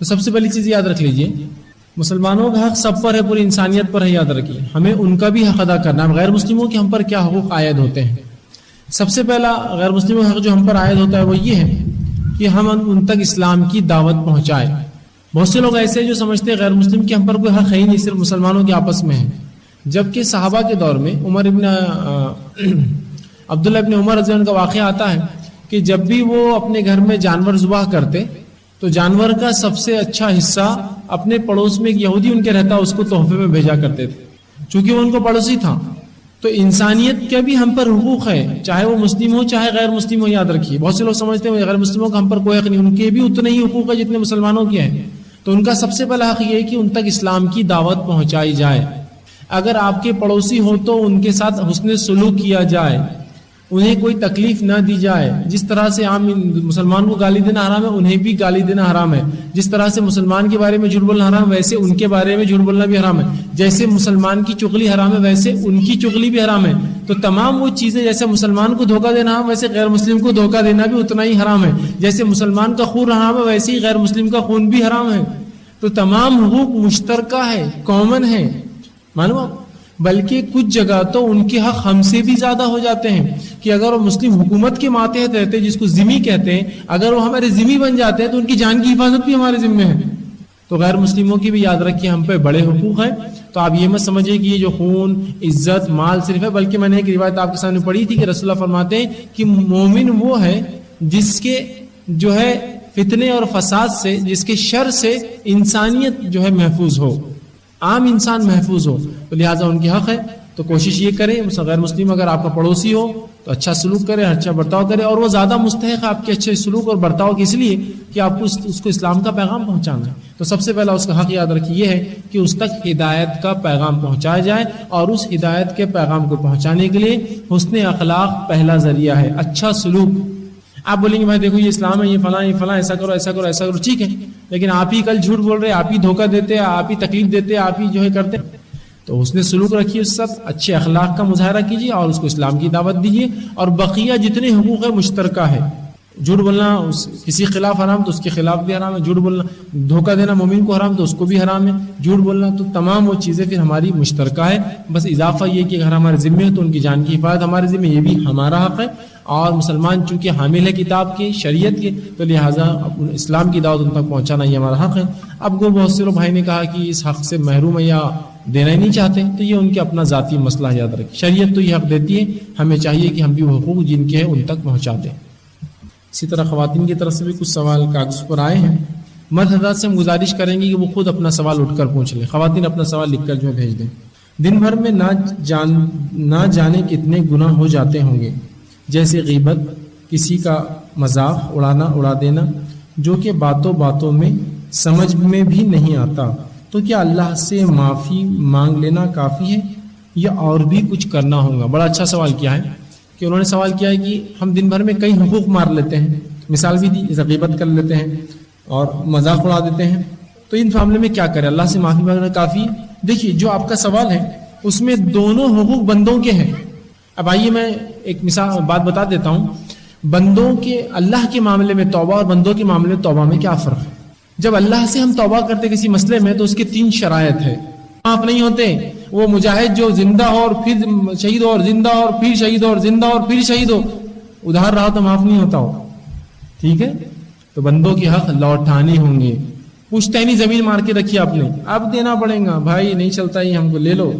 تو سب سے پہلی چیز یاد رکھ لیجئے، مسلمانوں کا حق سب پر ہے، پوری انسانیت پر ہے، یاد رکھیے ہمیں ان کا بھی حق ادا کرنا ہے۔ غیر مسلموں کے ہم پر کیا حقوق عائد ہوتے ہیں؟ سب سے پہلا غیر مسلموں کا حق جو ہم پر عائد ہوتا ہے وہ یہ ہے کہ ہم ان تک اسلام کی دعوت پہنچائیں۔ بہت سے لوگ ایسے جو سمجھتے ہیں غیر مسلم کے ہم پر کوئی حق ہے ہی نہیں، صرف مسلمانوں کے آپس میں ہے، جبکہ صحابہ کے دور میں عبداللہ ابن عمر رضی اللہ عنہ کا واقعہ آتا ہے کہ جب بھی وہ اپنے گھر میں جانور ذبح کرتے تو جانور کا سب سے اچھا حصہ اپنے پڑوس میں ایک یہودی ان کے رہتا اس کو تحفے میں بھیجا کرتے تھے، چونکہ وہ ان کو پڑوسی تھا۔ تو انسانیت کے بھی ہم پر حقوق ہے، چاہے وہ مسلم ہو چاہے غیر مسلم ہو، یاد رکھیے۔ بہت سے لوگ سمجھتے ہیں غیر مسلموں کا ہم پر کوئی حق نہیں، ان کے بھی اتنے ہی حقوق ہے جتنے مسلمانوں کے ہیں۔ تو ان کا سب سے پہلا حق یہ ہے کہ ان تک اسلام کی دعوت پہنچائی جائے۔ اگر آپ کے پڑوسی ہو تو ان کے ساتھ حسن سلوک کیا جائے، انہیں کوئی تکلیف نہ دی جائے۔ جس طرح سے عام مسلمان کو گالی دینا حرام ہے، انہیں بھی گالی دینا حرام ہے۔ جس طرح سے مسلمان کے بارے میں جھوٹ بولنا حرام ہے، ویسے ان کے بارے میں جھوٹ بولنا بھی حرام ہے۔ جیسے مسلمان کی چغلی حرام ہے ویسے ان کی چغلی بھی حرام ہے۔ تو تمام وہ چیزیں، جیسے مسلمان کو دھوکہ دینا حرام، ویسے غیر مسلم کو دھوکہ دینا بھی اتنا ہی حرام ہے۔ جیسے مسلمان کا خون حرام ہے ویسے ہی غیر مسلم کا خون بھی حرام ہے۔ تو تمام حقوق مشترکہ ہے، کامن ہے، معلوم۔ بلکہ کچھ جگہ تو ان کے حق ہم سے بھی زیادہ ہو جاتے ہیں کہ اگر وہ مسلم حکومت کے ماتحت رہتے ہیں، جس کو ذمہ کہتے ہیں، اگر وہ ہمارے ذمہ بن جاتے ہیں تو ان کی جان کی حفاظت بھی ہمارے ذمہ ہے۔ تو غیر مسلموں کی بھی یاد رکھیے ہم پہ بڑے حقوق ہیں۔ تو آپ یہ مت سمجھے کہ یہ جو خون، عزت، مال صرف ہے، بلکہ میں نے ایک روایت آپ کے سامنے پڑھی تھی کہ رسول اللہ فرماتے ہیں کہ مومن وہ ہے جس کے جو ہے فتنے اور فساد سے، جس کے شر سے انسانیت جو ہے محفوظ ہو، عام انسان محفوظ ہو۔ تو لہٰذا ان کی حق ہے، تو کوشش یہ کریں غیر مسلم اگر آپ کا پڑوسی ہو تو اچھا سلوک کرے، اچھا برتاؤ کرے، اور وہ زیادہ مستحق ہے آپ کے اچھے سلوک اور برتاؤ کے، اس لیے کہ آپ کو اس کو اسلام کا پیغام پہنچانا ہے۔ تو سب سے پہلا اس کا حق یاد رکھیے یہ ہے کہ اس تک ہدایت کا پیغام پہنچایا جائے، اور اس ہدایت کے پیغام کو پہنچانے کے لیے حسن اخلاق پہلا ذریعہ ہے، اچھا سلوک۔ آپ بولیں گے بھائی دیکھو یہ اسلام ہے، یہ فلاں، ایسا کرو ایسا کرو ایسا کرو، ٹھیک ہے، لیکن آپ ہی کل جھوٹ بول رہے، آپ ہی دھوکہ دیتے، آپ ہی تکلیف دیتے، آپ ہی جو ہے کرتے، تو اس نے سلوک رکھیے، اس سب اچھے اخلاق کا مظاہرہ کیجیے اور اس کو اسلام کی دعوت دیجیے۔ اور بقیہ جتنے حقوق ہے مشترکہ ہے، جھوٹ بولنا کسی خلاف حرام تو اس کے خلاف بھی حرام ہے، جھوٹ بولنا، دھوکہ دینا مومن کو حرام تو اس کو بھی حرام ہے، جھوٹ بولنا، تو تمام وہ چیزیں پھر ہماری مشترکہ ہے۔ بس اضافہ یہ کہ اگر ہمارے ذمہ ہے تو ان کی جان کی حفاظت ہمارے ذمہ، یہ بھی ہمارا حق ہے۔ اور مسلمان چونکہ حامل ہے کتاب کے، شریعت کے، تو لہٰذا اسلام کی دعوت ان تک پہنچانا یہ ہمارا حق ہے۔ اب کو بہت سے لوگ بھائی نے کہا کہ اس حق سے محروم ہے یا دینا ہی نہیں چاہتے، تو یہ ان کے اپنا ذاتی مسئلہ یاد رکھیں۔ شریعت تو یہ حق دیتی ہے، ہمیں چاہیے کہ ہم بھی وہ حقوق جن کے ہیں ان تک پہنچا دیں۔ اسی طرح خواتین کی طرف سے بھی کچھ سوال کاغذ پر آئے ہیں۔ مرد حضرات سے ہم گزارش کریں گے کہ وہ خود اپنا سوال اٹھ کر پوچھ لیں، خواتین اپنا سوال لکھ کر جو ہے بھیج دیں۔ دن بھر میں نہ جانے کتنے گناہ ہو جاتے ہوں گے، جیسے غیبت، کسی کا مذاق اڑا دینا، جو کہ باتوں باتوں میں سمجھ میں بھی نہیں آتا، تو کیا اللہ سے معافی مانگ لینا کافی ہے یا اور بھی کچھ کرنا ہوگا؟ بڑا اچھا سوال کیا ہے کہ انہوں نے سوال کیا ہے کہ ہم دن بھر میں کئی حقوق مار لیتے ہیں، مثال بھی دی، جیسے غیبت کر لیتے ہیں اور مذاق اڑا دیتے ہیں، تو ان معاملے میں کیا کریں؟ اللہ سے معافی مانگنا کافی ہے؟ دیکھیے جو آپ کا سوال ہے اس میں دونوں حقوق بندوں کے ہیں۔ اب آئیے میں ایک مثال بات بتا دیتا ہوں، بندوں کے اللہ کے معاملے میں توبہ اور بندوں کے معاملے میں توبہ میں کیا فرق ہے؟ جب اللہ سے ہم توبہ کرتے کسی مسئلے میں تو اس کے 3 شرائط ہے، معاف نہیں ہوتے۔ وہ مجاہد جو زندہ ہو اور پھر شہید ہو اور زندہ ہو اور پھر شہید ہو اور زندہ ہو اور پھر شہید ہو، ادھار رہا تو معاف نہیں ہوتا ہو، ٹھیک ہے؟ تو بندوں کے حق لوٹانے ہوں گے۔ پشتینی زمین مار کے رکھی آپ نے، اب دینا پڑے گا، بھائی نہیں چلتا ہی ہم کو لے لو۔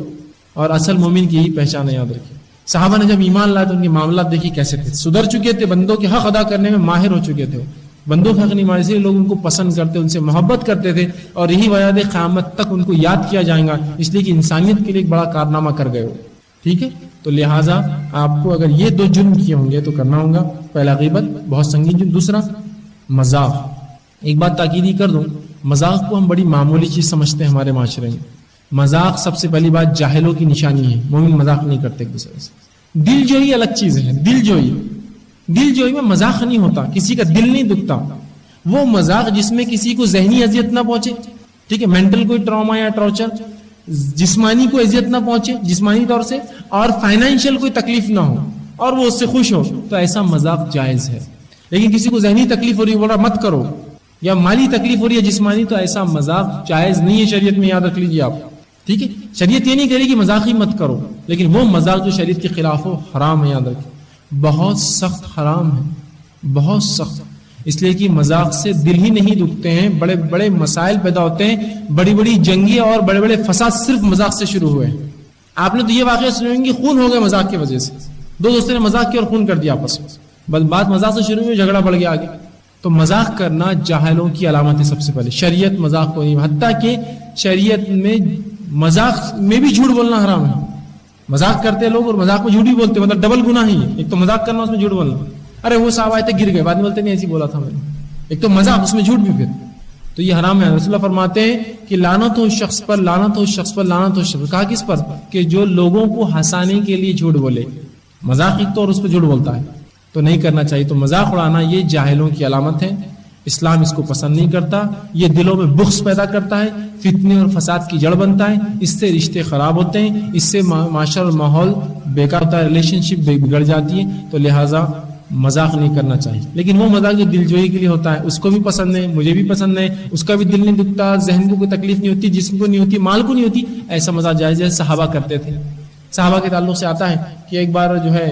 اور اصل مومن کی یہی پہچان ہے، یاد رکھیے۔ صحابہ نے جب ایمان لائے تو ان کے معاملات دیکھیے کیسے تھے، سدھر چکے تھے، بندوں کے حق ادا کرنے میں ماہر ہو چکے تھے، بندوں کے حق نہیں مارے، اس لیے لوگ ان کو پسند کرتے، ان سے محبت کرتے تھے، اور یہی وجہ ہے قیامت تک ان کو یاد کیا جائے گا، اس لیے کہ انسانیت کے لیے ایک بڑا کارنامہ کر گئے ہو، ٹھیک ہے؟ تو لہٰذا آپ کو اگر یہ 2 جرم کیے ہوں گے تو کرنا ہوگا۔ پہلا غیبت، بہت سنگین جرم، دوسرا مذاق۔ ایک بات تاکیدی کر دوں، مذاق کو ہم بڑی معمولی چیز سمجھتے ہیں ہمارے معاشرے میں۔ مذاق سب سے پہلی بات جاہلوں کی نشانی ہے، مومن مذاق نہیں کرتے ایک دوسرے سے۔ دل جوئی الگ چیز ہے، دل جوئی میں مذاق نہیں ہوتا، کسی کا دل نہیں دکھتا، وہ مذاق جس میں کسی کو ذہنی اذیت نہ پہنچے، ٹھیک ہے، مینٹل کوئی ٹراما یا ٹارچر، جسمانی کوئی اذیت نہ پہنچے جسمانی طور سے، اور فائنینشیل کوئی تکلیف نہ ہو، اور وہ اس سے خوش ہو، تو ایسا مذاق جائز ہے۔ لیکن کسی کو ذہنی تکلیف ہو رہی ہے، بول رہا مت کرو، یا مالی تکلیف ہو رہی ہے جسمانی، تو ایسا مذاق جائز نہیں ہے شریعت میں، یاد رکھ لیجیے آپ. ٹھیک ہے، شریعت یہ نہیں کہہ رہی کہ مذاق ہی مت کرو، لیکن وہ مذاق جو شریعت کے خلاف ہو حرام ہے، یاد رکھیں، بہت سخت حرام ہے، بہت سخت. اس لیے کہ مذاق سے دل ہی نہیں دکھتے ہیں، بڑے بڑے مسائل پیدا ہوتے ہیں، بڑی بڑی جنگیں اور بڑے بڑے فساد صرف مذاق سے شروع ہوئے ہیں. آپ نے تو یہ واقعہ سنے ہوں گے، خون ہو گیا مذاق کی وجہ سے، دو دوستوں نے مذاق کیا اور خون کر دیا آپس میں، بس بات مذاق سے شروع ہوئی، جھگڑا بڑھ گیا آگے. تو مذاق کرنا جاہلوں کی علامت ہے سب سے پہلے. شریعت مذاق کو نہیں، حتیٰ کہ شریعت میں مذاق میں بھی جھوٹ بولنا حرام ہے. مذاق کرتے لوگ اور مذاق میں جھوٹ بھی بولتے، مطلب ڈبل گناہ ہی ہے. ایک تو مذاق کرنا، اس میں جھوٹ بولنا. ارے وہ صاحب آئے تھے گر گئے، بعد میں بولتے نہیں ایسی بولا تھا میں نے. ایک تو مذاق، اس میں جھوٹ بھی. پھر تو یہ حرام ہے. رسول اللہ فرماتے ہیں کہ لعنت ہو شخص پر، لعنت ہو شخص پر، لعنت ہو شخص پر. کہا کس پر؟ کہ جو لوگوں کو ہنسانے کے لیے جھوٹ بولے. مذاق ایک تو اور اس پہ جھوٹ بولتا ہے، تو نہیں کرنا چاہیے. تو مذاق اڑانا یہ جاہلوں کی علامت ہے، اسلام اس کو پسند نہیں کرتا. یہ دلوں میں بغض پیدا کرتا ہے، فتنے اور فساد کی جڑ بنتا ہے، اس سے رشتے خراب ہوتے ہیں، اس سے معاشرہ اور ماحول بیکار ہوتا ہے، ریلیشن شپ بگڑ جاتی ہے. تو لہٰذا مذاق نہیں کرنا چاہیے. لیکن وہ مذاق جو دل جوئی کے لیے ہوتا ہے، اس کو بھی پسند ہے، مجھے بھی پسند ہے، اس کا بھی دل نہیں دکھتا، ذہن کو کوئی تکلیف نہیں ہوتی، جسم کو نہیں ہوتی، مال کو نہیں ہوتی، ایسا مذاق جائز ہے. صحابہ کرتے تھے. صحابہ کے تعلق سے آتا ہے کہ ایک بار جو ہے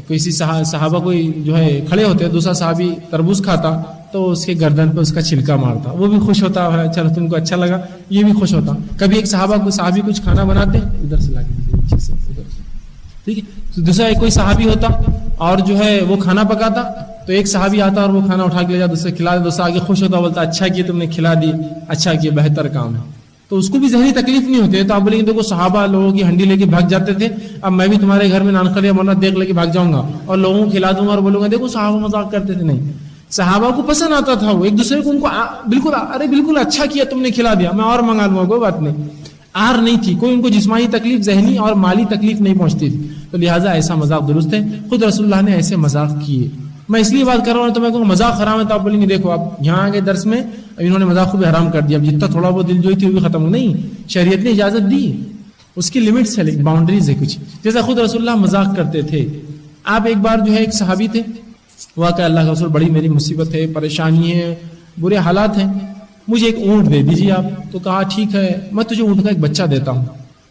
کسی صحابہ کوئی جو ہے کھڑے ہوتے، دوسرا صحابی تربوز کھاتا تو اس کے گردن پہ اس کا چھلکا مارتا، وہ بھی خوش ہوتا ہے، چلو تم کو اچھا لگا، یہ بھی خوش ہوتا. کبھی ایک صحابی کچھ کھانا بناتے، ادھر سے لا کے ٹھیک ہے، تو دوسرا ایک کوئی صحابی ہوتا اور جو ہے وہ کھانا پکاتا، تو ایک صحابی آتا اور وہ کھانا اٹھا کے لے جاتا، دوسرے کھلا دے، دوسرا آگے خوش ہوتا، بولتا اچھا کیا تم نے کھلا دی، اچھا کیا، بہتر کام ہے. تو اس کو بھی ذہنی تکلیف نہیں ہوتی. تو آپ بولیں گے دیکھو صحابہ لوگوں کی ہنڈی لے کے بھاگ جاتے تھے، اب میں بھی تمہارے گھر میں نانخل یا مرنا دیکھ لے کے بھاگ جاؤں گا اور لوگوں کو کھلا دوں گا اور بولوں گا دیکھو صحابہ مذاق کرتے تھے. نہیں، صحابہ کو پسند آتا تھا، وہ ایک دوسرے کو ان کو بالکل ارے بالکل اچھا کیا تم نے کھلا دیا، میں اور منگا لوں گا، کوئی بات نہیں. آر نہیں تھی، کوئی ان کو جسمانی تکلیف، ذہنی اور مالی تکلیف نہیں پہنچتی تھی. تو لہٰذا ایسا مذاق درست ہے. خود رسول اللہ نے ایسے مذاق کیے. میں اس لیے بات کر رہا ہوں، تو میں کہوں مذاق حرام ہے تو آپ بولیں گے دیکھو آپ یہاں آگے درس میں انہوں نے مذاق کو بھی حرام کر دیا، اب جتنا تھوڑا بہت دل جوئی تھی وہ بھی ختم ہو. نہیں، شریعت نے اجازت دی، اس کی لمٹس ہے، لیکن باؤنڈریز ہے کچھ. جیسا خود رسول اللہ مذاق کرتے تھے. آپ ایک بار جو ہے ایک صحابی تھے، وہ کہ اللہ کا رسول بڑی میری مصیبت ہے، پریشانی ہے، برے حالات ہیں، مجھے ایک اونٹ دے دیجیے آپ. تو کہا ٹھیک ہے، میں تجھے اونٹ کا ایک بچہ دیتا ہوں.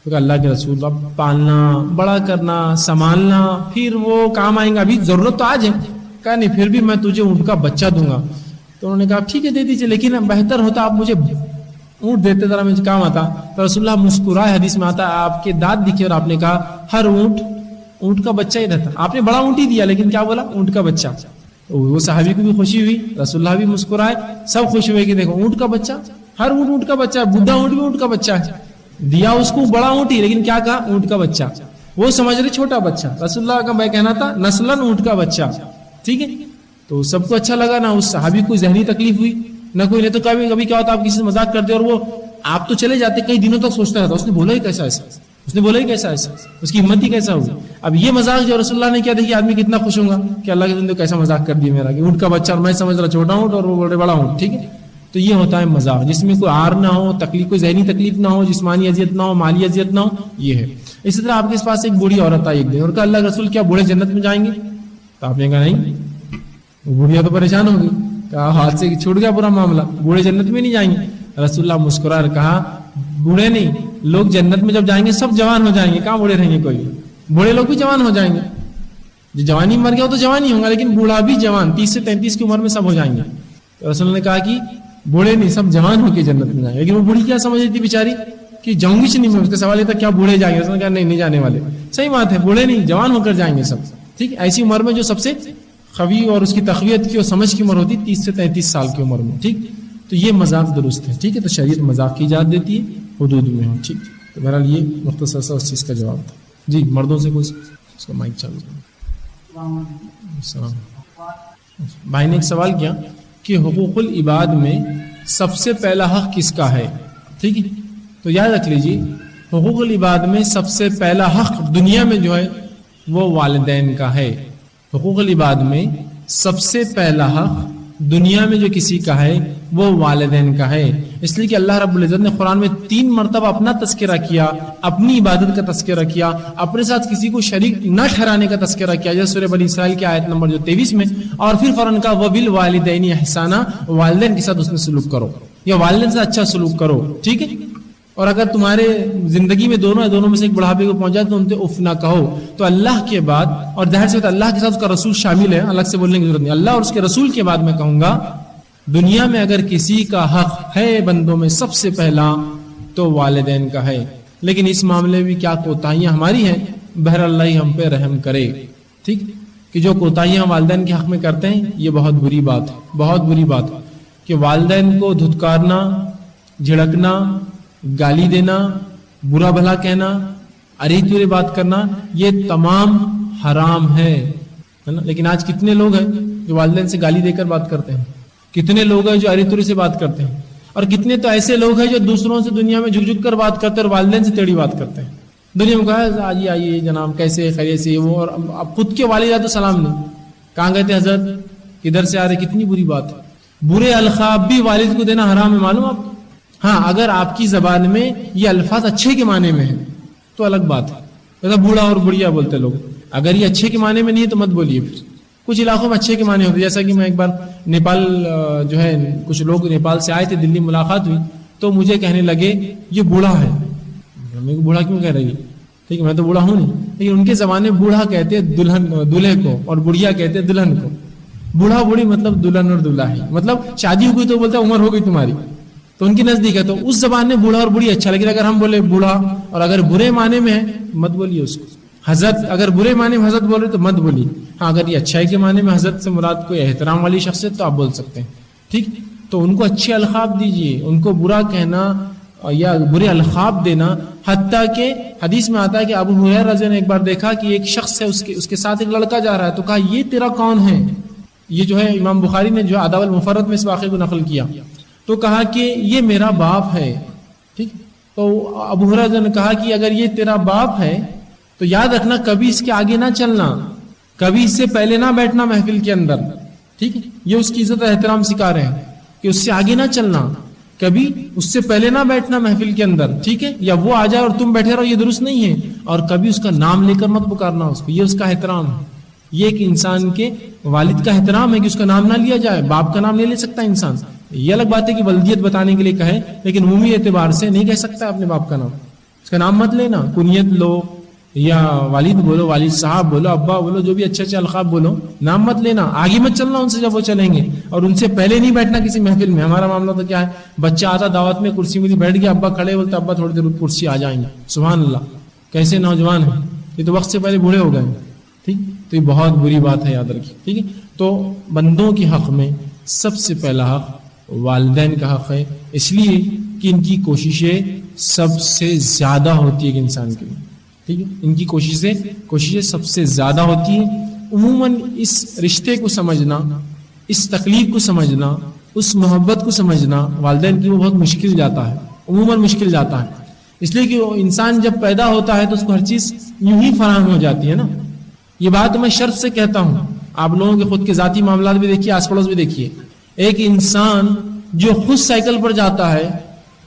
تو کہا اللہ کے رسول اب پالنا، بڑا کرنا، سنبھالنا، پھر وہ کام آئیں گا، ابھی ضرورت تو آج ہے. کہا نہیں، پھر بھی میں تجھے اونٹ کا بچہ دوں گا. تو انہوں نے کہا ٹھیک ہے دے دیجیے، لیکن بہتر ہوتا آپ مجھے اونٹ دیتے، ذرا مجھے کام آتا. تو رسول اللہ مسکرائے، حدیث میں آتا آپ کے دانت دکھے اور آپ نے کہا ہر اونٹ کا بچہ ہی رہتا. آپ نے بڑا اونٹ ہی دیا لیکن کیا بولا؟ اونٹ کا بچہ. وہ صحابی کو بھی خوشی ہوئی، رسول اللہ بھی مسکرائے، سب خوش ہوئے کہ دیکھو اونٹ کا بچہ، ہر اونٹ کا بچہ، بڈھا اونٹ بھی اونٹ کا بچہ ہے. دیا اس کو بڑا اونٹ ہی، لیکن کیا کہا؟ اونٹ کا بچہ. وہ سمجھ رہے چھوٹا بچہ، رسول اللہ کا میں کہنا تھا نسلاً اونٹ کا بچہ. ٹھیک ہے، تو سب کو اچھا لگا. نہ اس صحابی کو ذہنی تکلیف ہوئی نہ کوئی. نہیں تو کبھی کیا ہوتا آپ کسی سے مذاق کرتے اور وہ آپ تو چلے جاتے، کئی دنوں تک سوچتا رہتا اس نے بولا ہی کیسا ایسا، اس نے بولا ہی کیسا ایسا، اس کی ہمت ہی کیسا ہوگی. اب یہ مذاق جو رسول اللہ نے کیا، دیکھیے آدمی کتنا خوش ہوگا کہ اللہ کے بندے کیسا مذاق کر دیا میرا، کہ اونٹ کا بچہ اور میں سمجھ رہا چھوٹا اونٹ اور وہ بڑے بڑا اونٹ. ٹھیک ہے، تو یہ ہوتا ہے مذاق جس میں کوئی آر نہ ہو، تکلیف، کوئی ذہنی تکلیف نہ ہو، جسمانی اذیت نہ ہو، مالی اذیت نہ ہو. یہ ہے. اسی طرح آپ کے پاس ایک بوڑھی عورت آئی ایک دن اور کہا اللہ کے رسول کیا بوڑھے جنت میں جائیں گے؟ تو آپ نے کہا نہیں. بوڑھیا تو پریشان ہوگی، کہا ہاتھ سے چھوٹ گیا پورا معاملہ، بوڑھے جنت میں نہیں جائیں گے. رسول اللہ مسکرا اور کہا بوڑھے نہیں، لوگ جنت میں جب جائیں گے سب جوان ہو جائیں گے، کہاں بوڑھے رہیں گے کوئی؟ بوڑھے لوگ بھی جوان ہو جائیں گے. جو جوانی مر گیا وہ تو جوان ہی ہوگا، لیکن بوڑھا بھی جوان 30 سے 33 کی عمر میں سب ہو جائیں گے. تو رسول نے کہا کہ بوڑھے نہیں، سب جوان ہو کے جنت میں جائیں گے. لیکن وہ بوڑھی کیا سمجھ رہی تھی بیچاری کہ جاؤں گی نہیں میں. اس کا سوال یہ تھا کیا بوڑھے جائیں گے؟ رسول نے کہا نہیں جانے والے. صحیح بات ہے، بوڑھے نہیں، جوان ہو کر جائیں گے سب. ٹھیک ہے، ایسی عمر میں جو سب سے خوی اور اس کی تقویت کی اور سمجھ کی عمر ہوتی 30 سے 33 سال کی عمر میں. ٹھیک، تو یہ مذاق درست ہے. ٹھیک ہے، تو شریعت مذاق کی اجازت دیتی ہے حدود میں ہو. ٹھیک، تو بہرحال یہ مختصر سا اس چیز کا جواب تھا. جی مردوں سے کوئی اس کا مائک چالو کریں. السلام. بھائی نے ایک سوال کیا کہ حقوق العباد میں سب سے پہلا حق کس کا ہے؟ ٹھیک ہے، تو یاد رکھ لیجیے حقوق العباد میں سب سے پہلا حق دنیا میں جو ہے وہ والدین کا ہے. حقوق العباد میں سب سے پہلا حق دنیا میں جو کسی کا ہے وہ والدین کا ہے. اس لیے کہ اللہ رب العزت نے قرآن میں 3 مرتبہ اپنا تذکرہ کیا، اپنی عبادت کا تذکرہ کیا، اپنے ساتھ کسی کو شریک نہ ٹھہرانے کا تذکرہ کیا، جیسے سورہ بنی اسرائیل کی آیت نمبر 23 میں، اور پھر فوراً کہا وَبِالْوَالِدَيْنِ احسانا، والدین کے ساتھ اس نے سلوک کرو یا والدین سے اچھا سلوک کرو، ٹھیک ہے. اور اگر تمہارے زندگی میں دونوں میں سے ایک بڑھاپے کو پہنچا تو ان سے اف نہ کہو. تو اللہ کے بعد، اور ظاہر سے اللہ کے ساتھ اس کا رسول شامل ہے، الگ سے بولنے کی ضرورت نہیں، اللہ اور اس کے رسول کے بعد میں کہوں گا دنیا میں اگر کسی کا حق ہے بندوں میں سب سے پہلا تو والدین کا ہے. لیکن اس معاملے میں کیا کوتاہیاں ہماری ہیں، بہر اللہ ہم پہ رحم کرے. ٹھیک کہ جو کوتاہیاں والدین کے حق میں کرتے ہیں یہ بہت بری بات ہے، بہت بری بات ہے کہ والدین کو دھتکارنا، جھڑکنا، گالی دینا، برا بھلا کہنا، اری تری بات کرنا، یہ تمام حرام ہے نا. لیکن آج کتنے لوگ ہیں جو والدین سے گالی دے کر بات کرتے ہیں، کتنے لوگ ہیں جو اری تری سے بات کرتے ہیں، اور کتنے تو ایسے لوگ ہیں جو دوسروں سے دنیا میں جھک جھک کر بات کرتے ہیں اور والدین سے ٹیڑھی بات کرتے ہیں. دنیا میں کہا آئیے آئیے جناب کیسے خیریت سے وہ، اور اب خود کے والدہ تو سلام نہیں، کہاں گئے تھے حضرت، کدھر سے آ رہے. کتنی بری بات ہے. برے القاب بھی والد کو دینا حرام ہے، معلوم آپ کو. ہاں اگر آپ کی زبان میں یہ الفاظ اچھے کے معنی میں ہیں تو الگ بات ہے، جیسا بوڑھا اور بڑھیا بولتے لوگ. اگر یہ اچھے کے معنی میں نہیں ہے تو مت بولیے. پھر کچھ علاقوں میں اچھے کے معنی ہوتے، جیسا کہ میں ایک بار نیپال جو ہے کچھ لوگ نیپال سے آئے تھے، دلی ملاقات ہوئی تو مجھے کہنے لگے یہ بوڑھا ہے. میں بوڑھا کیوں کہہ رہی ہے، ٹھیک ہے میں تو بوڑھا ہوں نہیں، لیکن ان کے زمانے بوڑھا کہتے دلہے کو اور بڑھیا کہتے دلہن کو. بوڑھا بوڑھی مطلب دلہن اور دلہا ہی، مطلب شادی ہو گئی تو بولتا عمر ہو گئی تمہاری، تو ان کی نزدیک ہے. تو اس زبان میں بوڑھا اور بوڑھی اچھا، لیکن اگر ہم بولے بوڑھا اور اگر برے معنی میں ہے مت بولیے اس کو. حضرت اگر برے معنی میں حضرت بول رہے تو مت بولیے. ہاں اگر یہ اچھائی کے معنی میں حضرت سے مراد کوئی احترام والی شخصیت تو آپ بول سکتے ہیں. ٹھیک، تو ان کو اچھے القاب دیجیے، ان کو برا کہنا یا برے القاب دینا. حتیٰ کہ حدیث میں آتا ہے کہ ابو ہریرہ رضی اللہ عنہ نے ایک بار دیکھا کہ ایک شخص ہے، اس کے ساتھ ایک لڑکا جا رہا ہے، تو کہا یہ تیرا کون ہے. یہ جو ہے امام بخاری نے جو آداب المفرد میں اس واقعے کو نقل کیا، تو کہا کہ یہ میرا باپ ہے. ٹھیک، تو ابو ہریرہ نے کہا کہ اگر یہ تیرا باپ ہے تو یاد رکھنا کبھی اس کے آگے نہ چلنا، کبھی اس سے پہلے نہ بیٹھنا محفل کے اندر. ٹھیک ہے، یہ اس کی عزت اور احترام سکھا رہے ہیں کہ اس سے آگے نہ چلنا، کبھی اس سے پہلے نہ بیٹھنا محفل کے اندر. ٹھیک ہے، یا وہ آ جائے اور تم بیٹھے رہو، یہ درست نہیں ہے. اور کبھی اس کا نام لے کر مت پکارنا اس کو، یہ اس کا احترام ہے. یہ ایک انسان کے والد کا احترام ہے کہ اس کا نام نہ لیا جائے. باپ کا نام لے سکتا ہے انسان، یہ الگ بات ہے کہ ولدیت بتانے کے لیے کہے، لیکن عمومی اعتبار سے نہیں کہہ سکتا اپنے باپ کا نام. اس کا نام مت لینا، کنیت لو یا والد بولو، والد صاحب بولو، ابا بولو، جو بھی اچھے اچھے القاب بولو، نام مت لینا. آگے مت چلنا ان سے جب وہ چلیں گے، اور ان سے پہلے نہیں بیٹھنا کسی محفل میں. ہمارا معاملہ تو کیا ہے، بچہ آتا دعوت میں کرسی میں بیٹھ گیا، ابا کھڑے بولتے ابا تھوڑی دیر کرسی آ جائیں گے. سبحان اللہ، کیسے نوجوان ہیں، یہ تو وقت سے پہلے بوڑھے ہو گئے. ٹھیک، تو یہ بہت بری بات ہے، یاد رکھیے. ٹھیک ہے، تو بندوں کے حق میں سب سے پہلا حق والدین کا حق ہے، اس لیے کہ ان کی کوششیں سب سے زیادہ ہوتی ہے ایک انسان کے لیے. ٹھیک ہے، ان کی کوششیں سب سے زیادہ ہوتی ہیں. عموماً اس رشتے کو سمجھنا، اس تکلیف کو سمجھنا، اس محبت کو سمجھنا والدین کی وہ بہت مشکل جاتا ہے، عموماً مشکل جاتا ہے. اس لیے کہ انسان جب پیدا ہوتا ہے تو اس کو ہر چیز یوں ہی فراہم ہو جاتی ہے نا. یہ بات میں شرط سے کہتا ہوں، آپ لوگوں کے خود کے ذاتی معاملات بھی دیکھیے، آس پڑوس بھی دیکھیے. ایک انسان جو خود سائیکل پر جاتا ہے،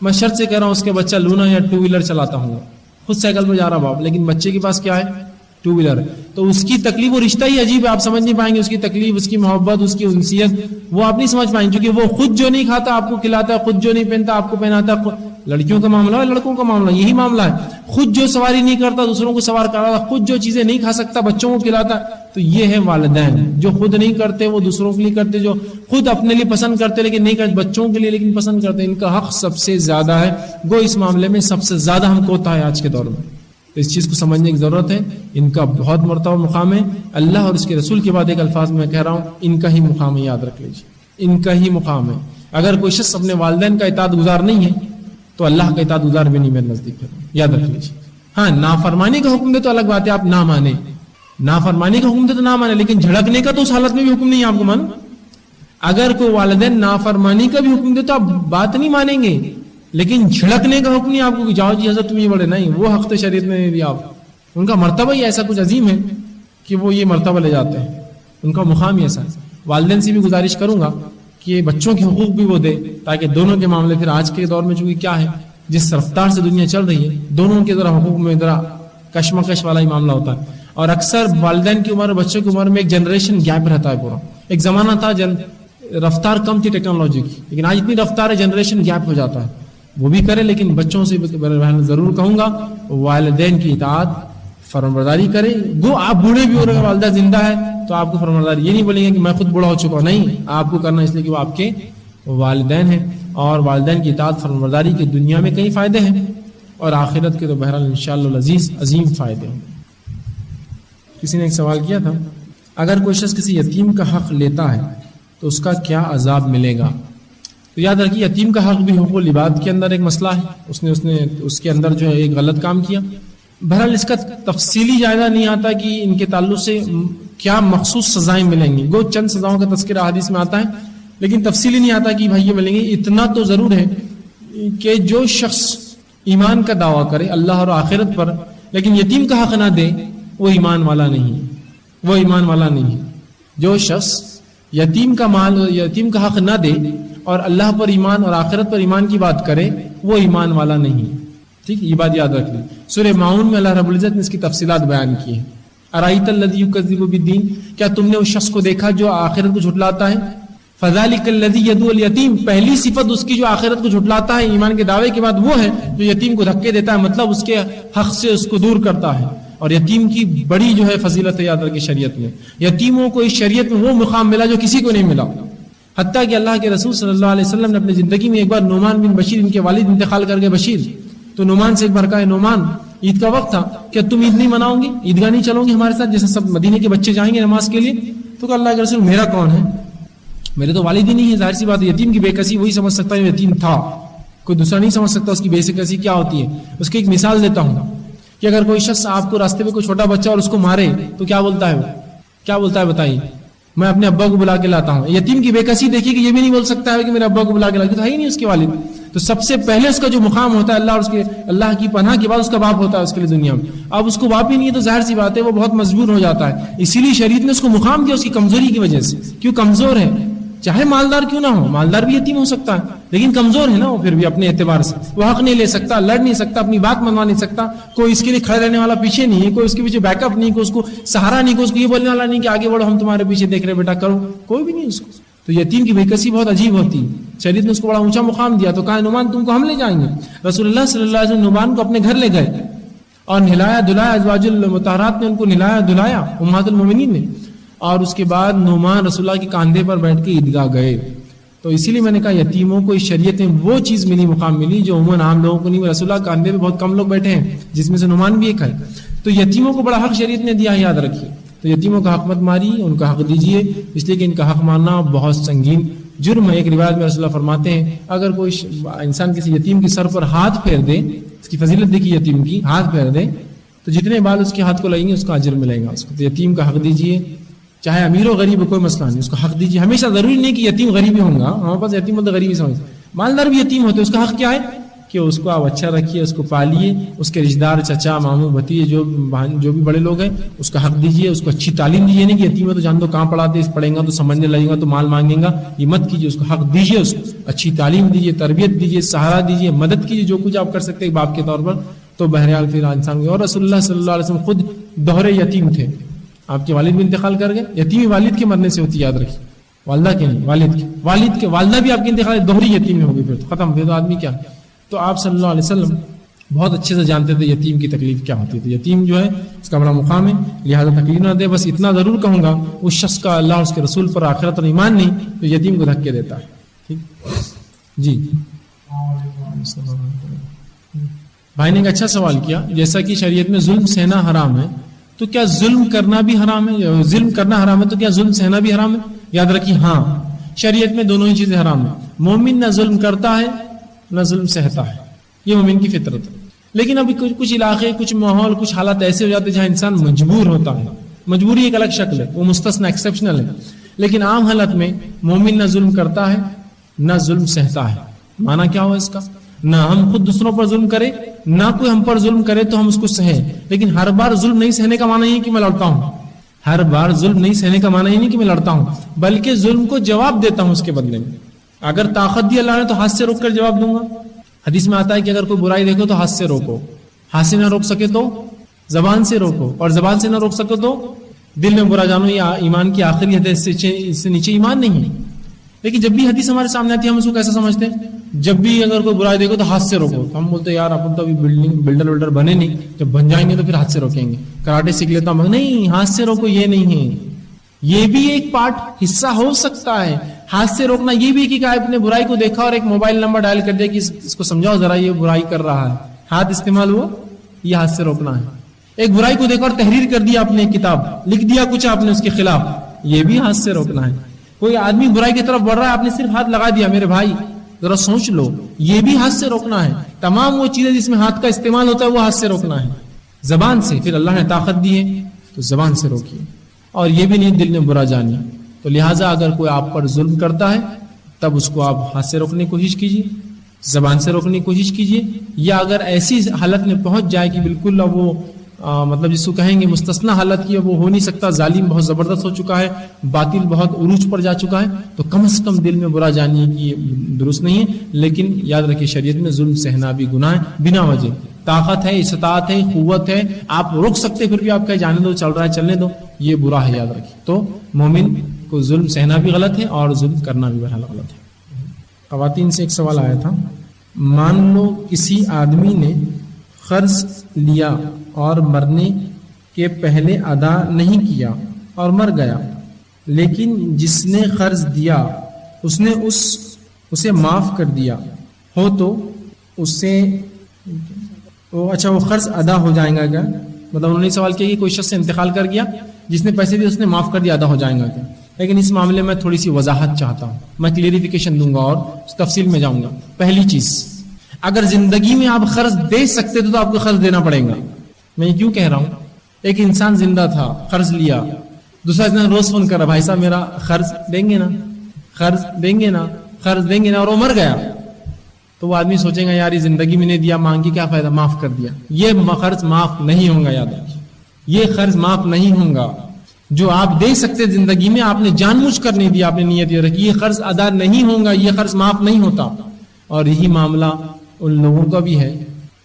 میں شرط سے کہہ رہا ہوں اس کے بچہ لونا یا 2 ویلر چلاتا ہوں، خود سائیکل پر جا رہا باپ، لیکن بچے کے پاس کیا ہے، 2 ویلر ہے. تو اس کی تکلیف و رشتہ ہی عجیب ہے، آپ سمجھ نہیں پائیں گے. اس کی تکلیف، اس کی محبت، اس کی انسیت وہ آپ نہیں سمجھ پائیں گے، کیونکہ وہ خود جو نہیں کھاتا آپ کو کھلاتا ہے، خود جو نہیں پہنتا آپ کو پہناتا ہے. لڑکیوں کا معاملہ ہے، لڑکوں کا معاملہ یہی معاملہ ہے. خود جو سواری نہیں کرتا دوسروں کو سوار کراتا، خود جو چیزیں نہیں کھا سکتا بچوں کو کھلاتا. تو یہ ہے والدین، جو خود نہیں کرتے وہ دوسروں کے لیے کرتے، جو خود اپنے لیے پسند کرتے لیکن نہیں کرتے، بچوں کے لیے لیکن پسند کرتے. ان کا حق سب سے زیادہ ہے. گو اس معاملے میں سب سے زیادہ ہم کو ہوتا ہے آج کے دور میں. تو اس چیز کو سمجھنے کی ضرورت ہے. ان کا بہت مرتبہ مقام ہے. اللہ اور اس کے رسول کے بعد ایک الفاظ میں کہہ رہا ہوں، ان کا ہی مقام ہے، یاد رکھ لیجیے، ان کا ہی مقام ہے. اگر کوئی شخص اپنے والدین کا اطاعت گزار نہیں ہے تو اللہ کا اطاعت گزار بھی نہیں میرے نزدیک ہے، یاد رکھ لیجیے. ہاں نافرمانی کا حکم دے تو الگ بات ہے، آپ نہ مانیں. نافرمانی کا حکم دے تو نہ مانیں، لیکن جھڑکنے کا تو اس حالت میں بھی حکم نہیں ہے آپ کو مانو. اگر کوئی والدین نافرمانی کا بھی حکم دے تو آپ بات نہیں مانیں گے، لیکن جھڑکنے کا حکم نہیں آپ کو کہ جاؤ جی حضرت تم یہ بڑے، نہیں، وہ حق تو شریعت میں نہیں دیا. آپ ان کا مرتبہ ہی ایسا کچھ عظیم ہے کہ وہ یہ مرتبہ لے جاتے ہیں، ان کا مقام ہی ایسا ہے. والدین سے بھی گزارش کروں گا کہ بچوں کے حقوق بھی وہ دے، تاکہ دونوں کے معاملے پھر آج کے دور میں چونکہ کیا ہے جس رفتار سے دنیا چل رہی ہے دونوں کے ذرا حقوق میں ذرا کشمکش والا ہی معاملہ ہوتا ہے. اور اکثر والدین کی عمر بچوں کی عمر میں ایک جنریشن گیپ رہتا ہے پورا. ایک زمانہ تھا رفتار کم تھی ٹیکنالوجی کی، لیکن آج اتنی رفتار ہے جنریشن گیپ ہو جاتا ہے. وہ بھی کرے، لیکن بچوں سے ضرور کہوں گا والدین کی اطاعت فرمانبرداری کرے. گو آپ بوڑھے بھی ہو رہے ہیں، والدہ زندہ ہے تو آپ کو فرمانبرداری یہ نہیں بولیں گے کہ میں خود بوڑھا ہو چکا ہوں، نہیں، آپ کو کرنا اس لیے کہ وہ آپ کے والدین ہیں. اور والدین کی اطاعت فرمانبرداری کے دنیا میں کئی فائدے ہیں اور آخرت کے تو بہرحال انشاءاللہ العزیز عظیم فائدے ہیں. کسی نے ایک سوال کیا تھا، اگر کوئی شخص کسی یتیم کا حق لیتا ہے تو اس کا کیا عذاب ملے گا؟ تو یاد رکھیے یتیم کا حق بھی حقوق العباد کے اندر ایک مسئلہ ہے. اس کے اندر جو ہے ایک غلط کام کیا. بہرحال اس کا تفصیلی جائزہ نہیں آتا کہ ان کے تعلق سے کیا مخصوص سزائیں ملیں گی. گو چند سزاؤں کا تذکرہ حدیث میں آتا ہے، لیکن تفصیلی نہیں آتا کہ بھائی یہ ملیں گے. اتنا تو ضرور ہے کہ جو شخص ایمان کا دعویٰ کرے اللہ اور آخرت پر لیکن یتیم کا حق نہ دے وہ ایمان والا نہیں، وہ ایمان والا نہیں. جو شخص یتیم کا مال یتیم کا حق نہ دے اور اللہ پر ایمان اور آخرت پر ایمان کی بات کرے وہ ایمان والا نہیں. ٹھیک، یہ بات یاد رکھ لیں. سورہ ماؤن میں اللہ رب العزت نے اس کی تفصیلات بیان کی ہیں. ارائیت الذی یکذب بالدین، کیا تم نے اس شخص کو دیکھا جو آخرت کو جھٹلاتا ہے؟ فذلک الذی یدعو الیتیم، پہلی صفت اس کی جو آخرت کو جھٹلاتا ہے ایمان کے دعوے کے بعد وہ ہے جو یتیم کو دھکے دیتا ہے، مطلب اس کے حق سے اس کو دور کرتا ہے. اور یتیم کی بڑی جو ہے فضیلت ہے یاد رکھیں شریعت میں. یتیموں کو اس شریعت میں وہ مقام ملا جو کسی کو نہیں ملا. حتیٰ کہ اللہ کے رسول صلی اللہ علیہ وسلم نے اپنی زندگی میں ایک بار نعمان بن بشیر، ان کے والد انتقال کر گئے بشیر، تو نعمان سے ایک بار کہا نعمان عید کا وقت تھا، کیا تم عید نہیں مناؤ گے، عیدگاہ نہیں چلو گے ہمارے ساتھ جیسے سب مدینے کے بچے جائیں گے نماز کے لیے؟ تو کہا اللہ کے رسول میرا کون ہے، میرے تو والد ہی نہیں ہے. ظاہر سی بات ہے یتیم کی بے کسی وہی سمجھ سکتا ہے یتیم تھا، کوئی دوسرا نہیں سمجھ سکتا اس کی بے کسی کیا ہوتی ہے. اس کی ایک مثال دیتا ہوں کہ اگر کوئی شخص آپ کو راستے میں کوئی چھوٹا بچہ اور اس کو مارے تو کیا بولتا ہے وہ، کیا بولتا ہے بتائیے؟ میں اپنے ابا کو بلا کے لاتا ہوں. یتیم کی بے کسی دیکھیے کہ یہ بھی نہیں بول سکتا ہے کہ میرے ابا کو بلا کے لاتا، تو ہے ہی نہیں اس کے والد. تو سب سے پہلے اس کا جو مقام ہوتا ہے اللہ اور اس کے اللہ کی پناہ کے بعد اس کا باپ ہوتا ہے اس کے لیے دنیا میں. اب اس کو باپ ہی نہیں ہے تو ظاہر سی بات ہے وہ بہت مجبور ہو جاتا ہے. اسی لیے شریعت نے اس کو مقام دیا اس کی کمزوری کی وجہ سے. کیوں کمزور ہے، چاہے مالدار کیوں نہ ہو، مالدار بھی یتیم ہو سکتا ہے لیکن کمزور ہے نا وہ، پھر بھی اپنے اعتبار سے وہ حق نہیں لے سکتا، لڑ نہیں سکتا، اپنی بات منوا نہیں سکتا، کوئی اس کے لیے کھڑے رہنے والا پیچھے نہیں ہے، کوئی اس کے پیچھے بیک اپ نہیں، کوئی اس کو سہارا نہیں، کوئی اس کو یہ بولنے والا نہیں کہ آگے بڑھو ہم تمہارے پیچھے دیکھ رہے بیٹا کرو، کوئی بھی نہیں اس کو. تو یتیم کی بے کسی بہت عجیب ہوتی ہے. شریعت نے اس کو بڑا اونچا مقام دیا. تو کہا نعمان تم کو ہم لے جائیں گے. رسول اللہ صلی اللہ علیہ وسلم نعمان کو اپنے گھر لے گئے اور نہلایا دھلایا، ازواج المطہرات نے ان کو نہلایا دھلایا، امہات المومنین نے. اور اس کے بعد نعمان رسول اللہ کے کاندھے پر بیٹھ کے عیدگاہ گئے. تو اسی لیے میں نے کہا یتیموں کو اس شریعت میں وہ چیز ملی، مقام ملی جو عموماً عام لوگوں کو نہیں. رسول اللہ کاندھے پہ بہت کم لوگ بیٹھے ہیں جس میں سے نعمان بھی ایک ہے. تو یتیموں کو بڑا حق شریعت نے دیا ہے، یاد رکھیے. تو یتیموں کا حق مت ماری، ان کا حق دیجیے، اس لیے کہ ان کا حق مارنا بہت سنگین جرم ہے. ایک روایت میں رسول اللہ فرماتے ہیں اگر کوئی انسان کسی یتیم کے سر پر ہاتھ پھیر دے، اس کی فضیلت دیکھیے یتیم کی، ہاتھ پھیر دے تو جتنے بال اس کے ہاتھ کو لگیں گے اس کا اجر ملے گا اس کو. تو یتیم کا حق دیجیے، چاہے امیر ہو غریب ہو کوئی مسئلہ نہیں، اس کو حق دیجیے. ہمیشہ ضروری نہیں کہ یتیم غریب ہی ہوں گا، ہمارے پاس یتیم ہوتے غریب ہی سمجھ، مالدار بھی یتیم ہوتے، اس کا حق کیا ہے کہ اس کو آپ اچھا رکھیے، اس کو پالیے، اس کے رشتہ دار چچا ماموں بھتیجے جو بھی بڑے لوگ ہیں اس کا حق دیجیے، اس کو اچھی تعلیم دیجیے. نہیں کہ یتیم ہے تو جان دو کہاں پڑھاتے، پڑھیں گا تو سمجھنے لگے گا تو مال مانگے گا، یہ مت کیجیے. اس کو حق دیجیے، اس کو اچھی تعلیم دیجیے، تربیت دیجیے، سہارا دیجیے، مدد کیجیے، جو کچھ آپ کر سکتے ہیں باپ کے طور پر. تو بہرحال پھر انسان کو. اور رسول اللہ صلی اللہ علیہ وسلم خود دوہرے یتیم تھے، آپ کے والد بھی انتقال کر گئے. یتیمی والد کے مرنے سے ہوتی، یاد رکھیے، والدہ کے نہیں، والد کے والدہ بھی آپ کی انتقال دوہری یتیم ہوگی، پھر تو ختم، پھر تو آدمی کیا. تو آپ صلی اللہ علیہ وسلم بہت اچھے سے جانتے تھے یتیم کی تکلیف کیا ہوتی تھی. یتیم جو ہے اس کا بڑا مقام ہے، لہٰذا تکلیف نہ دے. بس اتنا ضرور کہوں گا اس شخص کا اللہ اور اس کے رسول پر آخرت اور ایمان نہیں تو یتیم کو دھکے دیتا ہے. ٹھیک جی. بھائی نے ایک اچھا سوال کیا، جیسا کہ شریعت میں ظلم سہنا حرام ہے تو کیا ظلم کرنا بھی حرام ہے؟ ظلم کرنا حرام ہے تو کیا ظلم سہنا بھی حرام ہے؟ یاد رکھیے ہاں، شریعت میں دونوں ہی چیزیں حرام ہیں. مومن نہ ظلم کرتا ہے نہ ظلم سہتا ہے، یہ مومن کی فطرت ہے. لیکن ابھی کچھ علاقے، کچھ ماحول، کچھ حالات ایسے ہو جاتے ہیں جہاں انسان مجبور ہوتا ہے. مجبوری ایک الگ شکل ہے، وہ مستثنا ایکسیپشنل ہے. لیکن عام حالت میں مومن نہ ظلم کرتا ہے نہ ظلم سہتا ہے. معنی کیا ہوا اس کا؟ نہ ہم خود دوسروں پر ظلم کرے، نہ کوئی ہم پر ظلم کرے تو ہم اس کو سہیں. لیکن ہر بار ظلم نہیں سہنے کا معنی یہ کہ میں لڑتا ہوں. ہر بار ظلم نہیں سہنے کا معنی ہی نہیں کہ میں لڑتا ہوں، بلکہ ظلم کو جواب دیتا ہوں اس کے بدلے میں. اگر طاقت دی اللہ نے تو ہاتھ سے روک کر جواب دوں گا. حدیث میں آتا ہے کہ اگر کوئی برائی دیکھو تو ہاتھ سے روکو، ہاتھ سے نہ روک سکے تو زبان سے روکو، اور زبان سے نہ روک سکو تو دل میں برا جانو. یہ ایمان کی آخری حدیث سے نیچے ایمان نہیں ہے. لیکن جب بھی حدیث ہمارے سامنے آتی ہے ہم اس کو کیسا سمجھتے ہیں؟ جب بھی اگر کوئی برائی دیکھو تو ہاتھ سے روکو. ہم بولتے ہیں یار اپن تو ابھی بلڈر بنے نہیں، جب بن جائیں گے تو پھر ہاتھ سے روکیں گے. کراٹے سیکھ لیتا ہوں، نہیں، ہاتھ سے روکو یہ نہیں ہے. یہ بھی ایک پارٹ حصہ ہو سکتا ہے. ہاتھ سے روکنا یہ بھی کہ آپ نے برائی کو دیکھا اور ایک موبائل نمبر ڈائل کر دیا کہ اس کو سمجھاؤ ذرا یہ برائی کر رہا ہے، ہاتھ استعمال ہوا، یہ ہاتھ سے روکنا ہے. ایک برائی کو دیکھا اور تحریر کر دیا، آپ نے کتاب لکھ دیا کچھ آپ نے اس کے خلاف، یہ بھی ہاتھ سے روکنا ہے. کوئی آدمی برائی کی طرف بڑھ رہا ہے، آپ نے صرف ہاتھ لگا دیا، میرے بھائی ذرا سوچ لو، یہ بھی ہاتھ سے روکنا ہے. تمام وہ چیزیں جس میں ہاتھ کا استعمال ہوتا ہے وہ ہاتھ سے روکنا ہے. زبان سے پھر اللہ نے طاقت دی ہے تو زبان سے روکیے، اور یہ بھی نہیں دل میں برا جانیے. تو لہٰذا اگر کوئی آپ پر ظلم کرتا ہے تب اس کو آپ ہاتھ سے روکنے کی کوشش کیجیے، زبان سے روکنے کی کوشش کیجیے. یا اگر ایسی حالت میں پہنچ جائے کہ بالکل اب وہ مطلب جس کو کہیں گے مستثنا حالت کی، وہ ہو نہیں سکتا، ظالم بہت زبردست ہو چکا ہے، باطل بہت عروج پر جا چکا ہے، تو کم از کم دل میں برا جانیے کہ یہ درست نہیں ہے. لیکن یاد رکھیے شریعت میں ظلم سہنا بھی گناہ ہے بنا وجہ. طاقت ہے، استطاعت ہے، قوت ہے، آپ روک سکتے، پھر بھی آپ کہیں جانے دو، چل رہا ہے چلنے دو، یہ برا ہے. یاد رکھیے تو مومن کو ظلم سہنا بھی غلط ہے اور ظلم کرنا بھی بہرحال غلط ہے. خواتین سے ایک سوال آیا تھا، مان لو کسی آدمی نے قرض لیا اور مرنے کے پہلے ادا نہیں کیا اور مر گیا، لیکن جس نے قرض دیا اس نے اسے معاف کر دیا ہو تو اس سے اچھا وہ قرض ادا ہو جائے گا کیا؟ مطلب انہوں نے سوال کیا کہ کوئی شخص انتقال کر گیا، جس نے پیسے دیے اس نے معاف کر دیا، ادا ہو جائے گا کیا؟ لیکن اس معاملے میں تھوڑی سی وضاحت چاہتا ہوں، میں کلیریفیکیشن دوں گا اور تفصیل میں جاؤں گا. پہلی چیز، اگر زندگی میں آپ قرض دے سکتے تو آپ کو قرض دینا پڑے گا. میں یہ کیوں کہہ رہا ہوں؟ ایک انسان زندہ تھا، قرض لیا، دوسرا انسان روز فون کر رہا، بھائی صاحب میرا قرض دیں گے نا، قرض دیں گے نا، قرض دیں گے نا، اور وہ مر گیا، تو وہ آدمی سوچے گا یار یہ زندگی میں نہیں دیا، مانگ کے کیا فائدہ، معاف کر دیا. یہ قرض معاف نہیں ہوگا. یاد رکھیے یہ قرض معاف نہیں ہوگا. جو آپ دے سکتے زندگی میں آپ نے جان بوجھ کر نہیں دیا، آپ نے نیت یہ رکھی، یہ قرض ادا نہیں ہوگا، یہ قرض معاف نہیں ہوتا. اور یہی معاملہ ان لوگوں کا بھی ہے.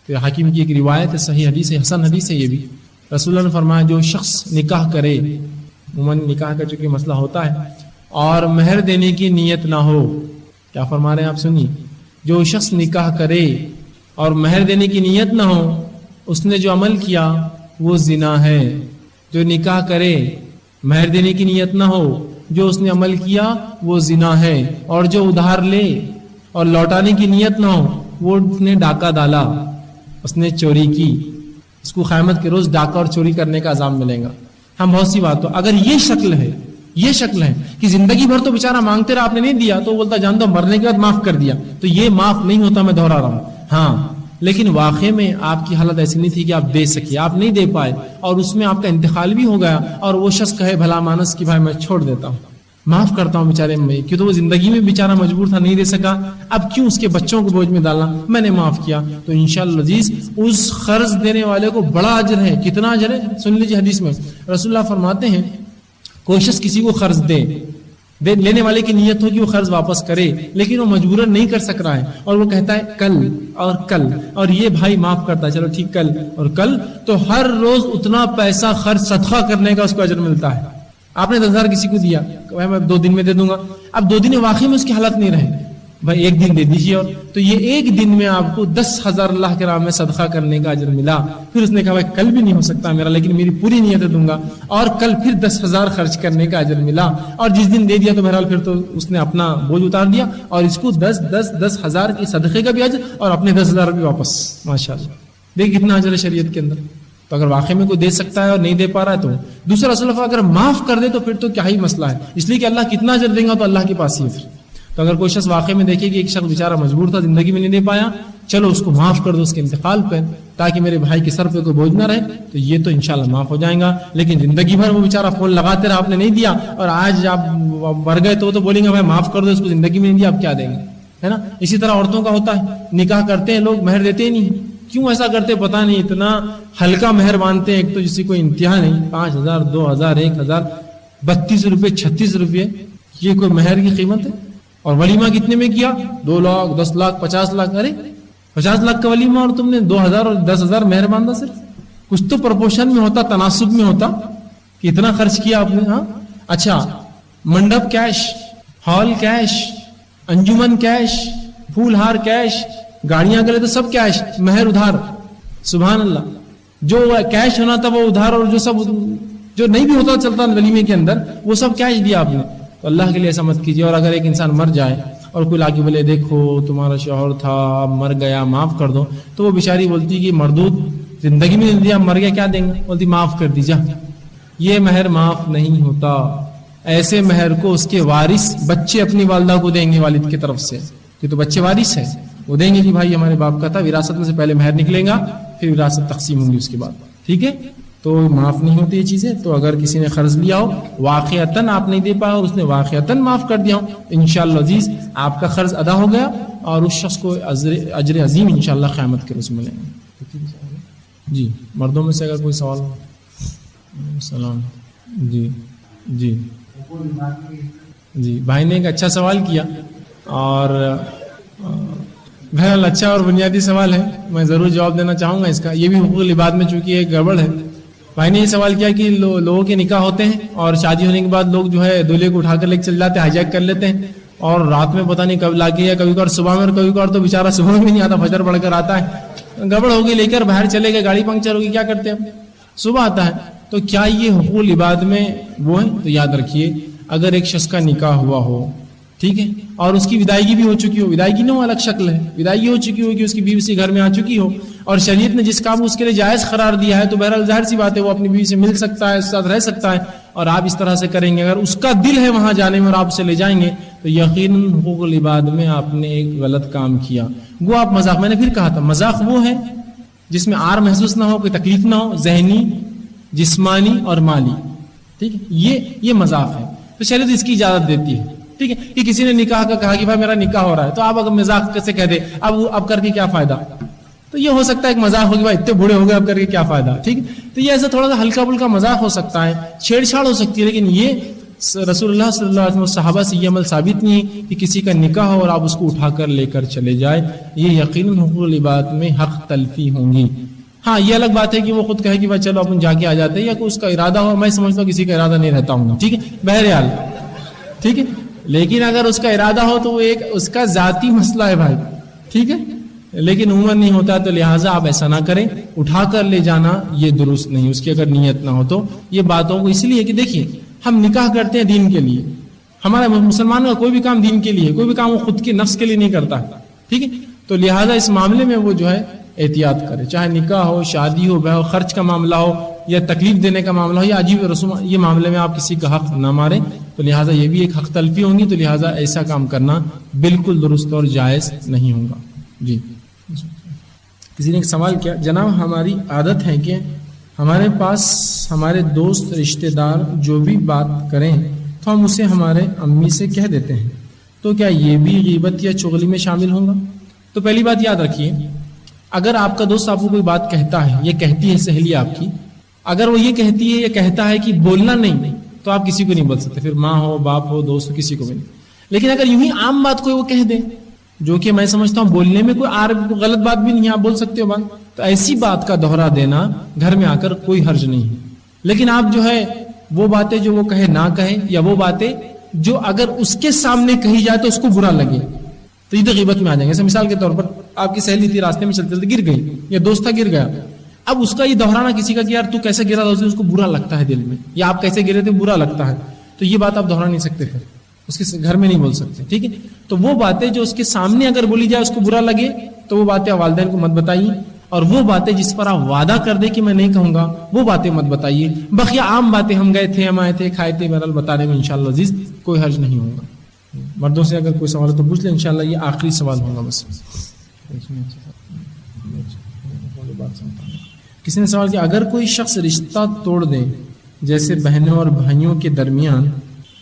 پھر حکیم کی ایک روایت ہے، صحیح حدیث ہے، حسن حدیث ہے. یہ بھی رسول اللہ نے فرمایا جو شخص نکاح کرے، عموماً نکاح کا چونکہ مسئلہ ہوتا ہے، اور مہر دینے کی نیت نہ ہو، کیا فرما رہے ہیں آپ سنیے، جو شخص نکاح کرے اور مہر دینے کی نیت نہ ہو، اس نے جو عمل کیا وہ زنا ہے. جو نکاح کرے مہر دینے کی نیت نہ ہو، جو اس نے عمل کیا وہ زنا ہے. اور جو ادھار لے اور لوٹانے کی نیت نہ ہو، وہ اس نے ڈاکہ ڈالا، اس نے چوری کی، اس کو قیامت کے روز ڈاکہ اور چوری کرنے کا عذاب ملے گا. ہم بہت سی بات ہو، اگر یہ شکل ہے کہ زندگی بھر تو بیچارہ مانگتے رہا، آپ نے نہیں دیا تو بولتا جانتا ہوں مرنے کے بعد معاف کر دیا، تو یہ معاف نہیں ہوتا. میں دہرا رہا ہوں. ہاں لیکن واقع میں آپ کی حالت ایسی نہیں تھی کہ آپ دے سکے، آپ نہیں دے پائے، اور اس میں آپ کا انتقال بھی ہو گیا، اور وہ شخص کہے بھلا مانس کہ بھائی میں چھوڑ دیتا ہوں، معاف کرتا ہوں بیچارے میں، کیوں تو وہ زندگی میں بیچارہ مجبور تھا، نہیں دے سکا، اب کیوں اس کے بچوں کو بوجھ میں ڈالنا، میں نے معاف کیا. تو انشاءاللہ عزیز اس قرض دینے والے کو بڑا اجر ہے. کتنا اجر ہے سن لیجیے. حدیث میں رسول اللہ فرماتے ہیں کوئی شخص کسی کو قرض دے، لینے والے کی نیت ہو کہ وہ قرض واپس کرے، لیکن وہ مجبوراً نہیں کر سک رہا ہے، اور وہ کہتا ہے کل اور کل، اور یہ بھائی معاف کرتا ہے، چلو ٹھیک کل اور کل، تو ہر روز اتنا پیسہ خرچ صدقہ کرنے کا اس کو اجر ملتا ہے. آپ نے 10,000 کسی کو دیا، میں 2 دن میں دے دوں گا، اب 2 دن واقعی میں اس کی حالت نہیں رہے، بھائی 1 دن دے دیجیے، اور تو یہ 1 دن میں آپ کو 10,000 اللہ کے راہ میں صدقہ کرنے کا اجر ملا. پھر اس نے کہا بھائی کل بھی نہیں ہو سکتا میرا، لیکن میری پوری نیت دوں گا، اور کل پھر 10,000 خرچ کرنے کا اجر ملا، اور جس دن دے دیا تو بہرحال پھر تو اس نے اپنا بوجھ اتار دیا، اور اس کو 10,000 کی صدقے کا بھی اجر اور اپنے 10,000 بھی واپس. ماشاءاللہ دیکھ کتنا اجر ہے شریعت کے اندر. تو اگر واقعی میں کوئی دے سکتا ہے اور نہیں دے پا رہا ہے تو دوسرا رسول اللہ اگر معاف کر دے تو پھر تو کیا ہی مسئلہ ہے، اس لیے کہ اللہ کتنا اجر دے گا تو اللہ کے پاس ہی ہے. تو اگر کوئی شخص واقعی میں دیکھے کہ ایک شخص بیچارہ مجبور تھا، زندگی میں نہیں دے پایا، چلو اس کو معاف کر دو اس کے انتقال پہ، تاکہ میرے بھائی کے سر پہ کوئی بوجھ نہ رہے، تو یہ تو انشاءاللہ معاف ہو جائے گا. لیکن زندگی بھر وہ بیچارہ فون لگاتے رہا، آپ نے نہیں دیا، اور آج آپ مر گئے تو بولیں گے بھائی معاف کر دو اس کو، زندگی میں نہیں دیا، آپ کیا دیں گے، ہے نا. اسی طرح عورتوں کا ہوتا ہے، نکاح کرتے ہیں لوگ، مہر دیتے ہی نہیں. کیوں ایسا کرتے پتہ نہیں, اتنا ہلکا مہر مانتے ہیں. ایک تو جس کی کوئی انتہا نہیں, 5,000 2,000 1,000 32 روپے 36 روپے, یہ کوئی مہر کی قیمت ہے؟ اور ولیمہ کتنے میں کیا؟ 2 لاکھ 10 لاکھ 50 لاکھ. ارے 50 لاکھ کا ولیمہ اور تم نے 2,000 اور 10,000 مہر باندھا. صرف کچھ تو پرپورشن میں ہوتا, تناسب میں ہوتا کہ اتنا خرچ کیا آپ نے. ہاں اچھا, منڈپ کیش, ہال کیش, انجمن کیش, پھول ہار کیش, گاڑیاں کرے تو سب کیش, مہر ادھار. سبحان اللہ, جو کیش ہونا تھا وہ ادھار, اور جو سب جو نہیں بھی ہوتا چلتا ولیمے کے اندر وہ سب کیش دیا آپ نے. تو اللہ کے لیے ایسا مت کیجیے. اور اگر ایک انسان مر جائے اور کوئی لا کے بولے دیکھو تمہارا شوہر تھا مر گیا معاف کر دو, تو وہ بیچاری بولتی کہ مردود زندگی میں دیا مر گیا کیا دیں گے, بولتی معاف کر دیجیے. یہ مہر معاف نہیں ہوتا. ایسے مہر کو اس کے وارث بچے اپنی والدہ کو دیں گے, والد کی طرف سے, کہ تو بچے وارث ہیں, وہ دیں گے کہ بھائی ہمارے باپ کا تھا. وراثت میں سے پہلے مہر نکلے گا, پھر وراثت تقسیم ہوں گی اس کے بعد. ٹھیک ہے, تو معاف نہیں ہوتی یہ چیزیں. تو اگر کسی نے قرض لیا ہو واقعتاً آپ نہیں دے پائے اور اس نے واقعتاً معاف کر دیا ہو, انشاءاللہ عزیز آپ کا قرض ادا ہو گیا اور اس شخص کو اجر عظیم انشاءاللہ قیامت کے روز ملیں گے. جی مردوں میں سے اگر کوئی سوال ہو. السلام. جی جی جی بھائی نے ایک اچھا سوال کیا, اور بہرحال اچھا اور بنیادی سوال ہے, میں ضرور جواب دینا چاہوں گا اس کا. یہ بھی حقوق العباد میں چونکہ ایک گڑبڑ ہے. بھائی نے یہ سوال کیا کہ لوگوں کے نکاح ہوتے ہیں اور شادی ہونے کے بعد لوگ جو ہے دولہے کو اٹھا کر لے کے چل جاتے ہیں, ہائی جیک کر لیتے ہیں, اور رات میں پتہ نہیں کب لا کے, یا کبھی کبھار صبح میں, اور کبھی کبھار تو بیچارہ صبح میں بھی نہیں آتا, فجر پڑھ کر آتا ہے. گڑبڑ ہوگی, لے کر باہر چلے گئے, گاڑی پنکچر ہوگی, کیا کرتے ہیں صبح آتا ہے. تو کیا یہ حقوق العباد میں وہ ہے؟ تو یاد رکھیے اگر ایک شخص کا نکاح ہوا ہو, ٹھیک ہے, اور اس کی ودائیگی بھی ہو چکی ہو, ودائیگی نہ الگ شکل ہے, ودائیگی ہو چکی ہو کہ اس کی بیوی سے گھر میں آ چکی ہو, اور شریعت نے جس کام اس کے لیے جائز قرار دیا ہے, تو بہرحال ظاہر سی بات ہے وہ اپنی بیوی سے مل سکتا ہے, اس کے ساتھ رہ سکتا ہے, اور آپ اس طرح سے کریں گے. اگر اس کا دل ہے وہاں جانے میں اور آپ سے لے جائیں گے تو یقیناً حقوق العباد میں آپ نے ایک غلط کام کیا. وہ آپ مذاق, میں نے پھر کہا تھا مذاق وہ ہے جس میں آر محسوس نہ ہو, کوئی تکلیف نہ ہو, ذہنی جسمانی اور مالی. ٹھیک ہے, یہ مذاق ہے. تو شریعت اس کی اجازت دیتی ہے. ٹھیک ہے, کہ کسی نے نکاح کا کہا کہ بھائی میرا نکاح ہو رہا ہے, تو آپ اگر مذاق کیسے کہہ دے اب کر کے کیا فائدہ, تو یہ ہو سکتا ہے ایک مذاق ہوگی, بھائی اتنے بوڑھے ہو گئے اب کر کے کیا فائدہ. ٹھیک ہے, تو یہ ایسا تھوڑا سا ہلکا پھلکا مذاق ہو سکتا ہے, چھیڑ چھاڑ ہو سکتی ہے, لیکن یہ رسول اللہ صلی اللہ علیہ وسلم صحابہ سے یہ عمل ثابت نہیں کہ کسی کا نکاح ہو اور آپ اس کو اٹھا کر لے کر چلے جائے. یہ یقیناً حقوق العباد میں حق تلفی ہوں گی. ہاں یہ الگ بات ہے کہ وہ خود کہے کہ بھائی چلو اپن جا کے آ جاتے ہیں, یا کوئی اس کا ارادہ ہو. میں سمجھتا ہوں کسی کا ارادہ نہیں رہتا ہوں, ٹھیک ہے, بہرحال ٹھیک ہے, لیکن اگر اس کا ارادہ ہو تو وہ ایک اس کا ذاتی مسئلہ ہے بھائی, ٹھیک ہے, لیکن عموماً نہیں ہوتا, تو لہٰذا آپ ایسا نہ کریں. اٹھا کر لے جانا یہ درست نہیں, اس کی اگر نیت نہ ہو تو. یہ باتوں کو اس لیے کہ دیکھیے ہم نکاح کرتے ہیں دین کے لیے, ہمارا مسلمان کا کوئی بھی کام دین کے لیے, کوئی بھی کام وہ خود کے نفس کے لیے نہیں کرتا, ٹھیک ہے. تو لہٰذا اس معاملے میں وہ جو ہے احتیاط کرے, چاہے نکاح ہو, شادی ہو, بیاہ ہو, خرچ کا معاملہ ہو, یا تکلیف دینے کا معاملہ ہو, یا عجیب رسوم, یہ معاملے میں آپ کسی کا حق نہ ماریں. تو لہٰذا یہ بھی ایک حق تلفی ہوں گی, تو لہٰذا ایسا کام کرنا بالکل درست اور جائز نہیں ہوگا. جی کسی نے ایک سوال کیا, جناب ہماری عادت ہے کہ ہمارے پاس ہمارے دوست رشتہ دار جو بھی بات کریں تو ہم اسے ہمارے امی سے کہہ دیتے ہیں, تو کیا یہ بھی غیبت یا چغلی میں شامل ہوگا؟ تو پہلی بات یاد رکھیے, اگر آپ کا دوست آپ کو کوئی بات کہتا ہے, یہ کہتی ہے سہیلی آپ کی, اگر وہ یہ کہتی ہے یا کہتا ہے کہ بولنا نہیں, تو آپ کسی کو نہیں بول سکتے, پھر ماں ہو, باپ ہو, دوست ہو, کسی کو بھی نہیں. لیکن اگر یوں ہی عام بات کوئی وہ کہہ دے, جو کہ میں سمجھتا ہوں بولنے میں کوئی غلط بات بھی نہیں ہے, آپ بول سکتے ہو بات, تو ایسی بات کا دوہرا دینا گھر میں آ کر کوئی حرج نہیں ہے. لیکن آپ جو ہے وہ باتیں جو وہ کہے نہ کہیں, یا وہ باتیں جو اگر اس کے سامنے کہی جائے تو اس کو برا لگے, تو یہ تو غیبت میں آ جائیں گے. مثال کے طور پر آپ کی سہیلی تھی, راستے میں چلتے چلتے گر گئی, یا دوست تھا گر گیا, اب اس کا یہ دہرانا کسی کا کہ یار تو کیسے گرا تھا, اس کو برا لگتا ہے دل میں, یا آپ کیسے گرے تھے برا لگتا ہے, تو یہ بات آپ دہرا نہیں سکتے, پھر اس کے گھر میں نہیں بول سکتے, ٹھیک ہے. تو وہ باتیں جو اس کے سامنے اگر بولی جائے اس کو برا لگے, تو وہ باتیں والدین کو مت بتائیے, اور وہ باتیں جس پر آپ وعدہ کر دیں کہ میں نہیں کہوں گا وہ باتیں مت بتائیے. بقیہ عام باتیں ہم گئے تھے, ہم آئے تھے, کھائے تھے, بہرحال بتانے میں انشاءاللہ عزیز کوئی حرج نہیں ہوگا. مردوں سے اگر کوئی سوال ہے تو پوچھ لیں, انشاءاللہ یہ آخری سوال ہوگا بس. کسی نے سوال کیا, اگر کوئی شخص رشتہ توڑ دے, جیسے بہنوں اور بھائیوں کے درمیان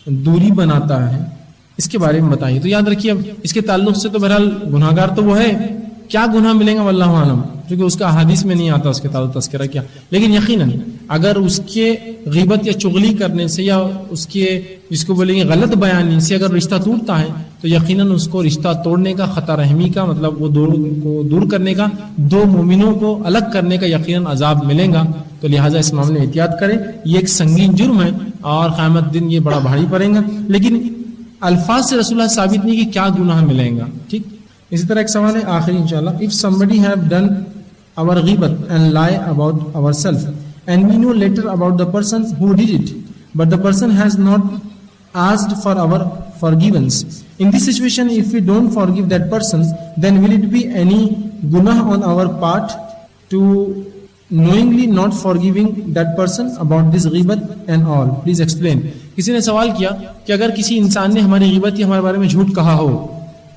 دوری بناتا ہے, اس کے بارے میں بتائیے. تو یاد رکھیے اب اس کے تعلق سے تو بہرحال گناہگار تو وہ ہے کیا گناہ ملیں گا واللہ عالم، کیونکہ اس کا حدیث میں نہیں آتا اس کے تعلق تذکرہ کیا، لیکن یقیناً اگر اس کے غیبت یا چغلی کرنے سے یا اس کے جس کو بولیں گے غلط بیانی سے اگر رشتہ ٹوٹتا ہے تو یقیناً اس کو رشتہ توڑنے کا، خطا رحمی کا، مطلب وہ کو دور کرنے کا، دو مومنوں کو الگ کرنے کا یقیناً عذاب ملے گا. تو لہٰذا اس معاملے میں احتیاط کریں. یہ ایک سنگین جرم ہے اور قیامت دن یہ بڑا بھاری پڑے گا، لیکن الفاظ سے رسول اللہ ثابت نہیں کہ کیا گناہ ملیں گا. ٹھیک. اسی طرح ایک سوال ہے آخری انشاءاللہ. If somebody have done our ghibat and lie about ourselves and we know later about the person who did it, but the person has not asked for our forgiveness. In this situation, if we don't forgive that person, then will it be any gunah on our part to knowingly not forgiving that person about this ghibat and all? Please explain. کسی نے سوال کیا کہ اگر کسی انسان نے ہماری غیبت یا ہمارے بارے میں جھوٹ کہا ہو